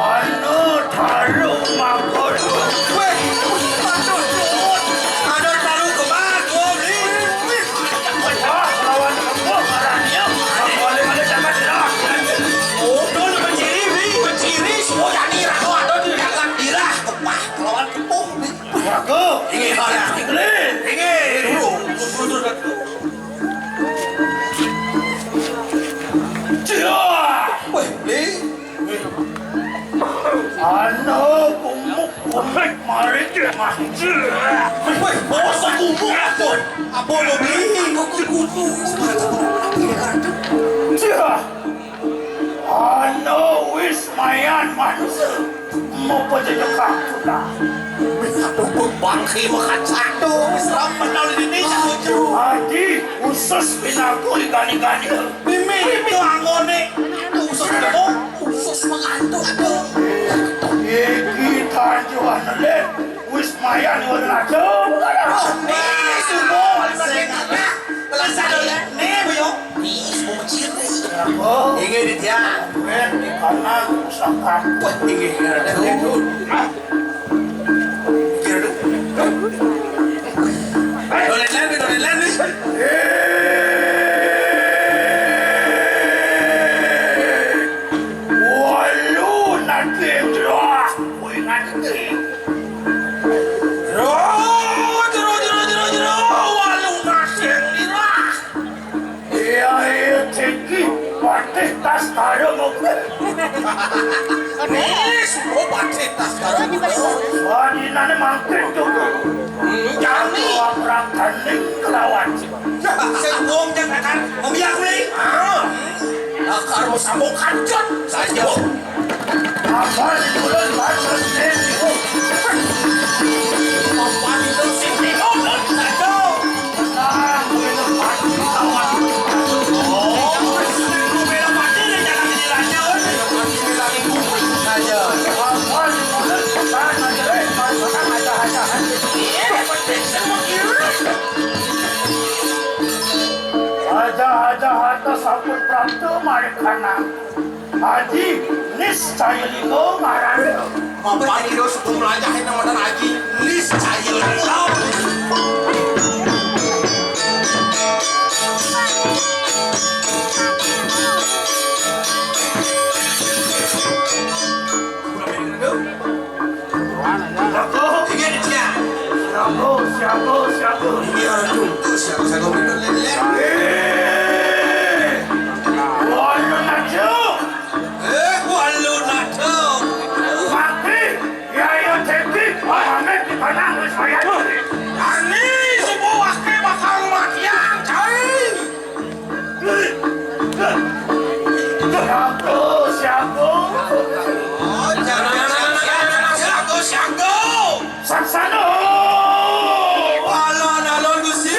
Anu taruh makor. Weh, aduh, aduh taruh kemana, Bli? Wah, lawan aku marahnya. Boleh ada jangan dirah. Oh, dulu menciri, Bli, menciri semua jadi rano atau jangan dirah. Wah, lawan kepuh, Bli. Aku Ingin mana? Ingin dulu. Weh, Bli. Anu kumuk mari dia maju. Weh, bosok kubuk apa? Apa lo, Bli? Kuku. Anu wis mayan manusia. Mau pejajak aku dah. Aduh, bangki makan satu. Seram menol ini lucu. Adi usus pinaku ikan-ikan itu. Mimi itu anggone. Usus kamu, usus mengantuk. Aduh. Kita jual leh. Wis mayan wala jauh. Nih, semua sengaja. Belasan nih, Boyo. Nih, semua menciri. Aku Ingin dia. di kanan usahakan. Wah, ingin ada itu. Dolen lagi. Walu nanti dah. Ingat ini. Jero. Walau nasi yang dirah. Iya tinggi. Patih tas taruh mobil. Nih, semua pasti tas sekarang. Wadi nane mangkrik dulu. Jangan nih. Orang tanding kelawan. Sebelum jangan membiak nih. Akar mau sambung kancot saja. Apa bulan baca sendiri. Apa itu sini? Oh, saja. Nah, boleh mati kawan. Oh, lu bela mati nih jangan dinilainya. Saja. Apa bulan baca sendiri. Mana ada. Ini penting semua kira. Aja harta sabun prapto mari kana. Haji niscaya lingo marane. Apa ini dos pemelajaran nama dan haji niscaya lengkap. Aku Ingin dia. siapa. Ini orang tu siapa minum lele. Walu naju. Walau nak tahu. Mati. Ya tinggi. Amet di panang saya. Ani semua wakil bakal makian cari. Siapa. Oh, jangan siago. Saksano. Walau nalon gusi.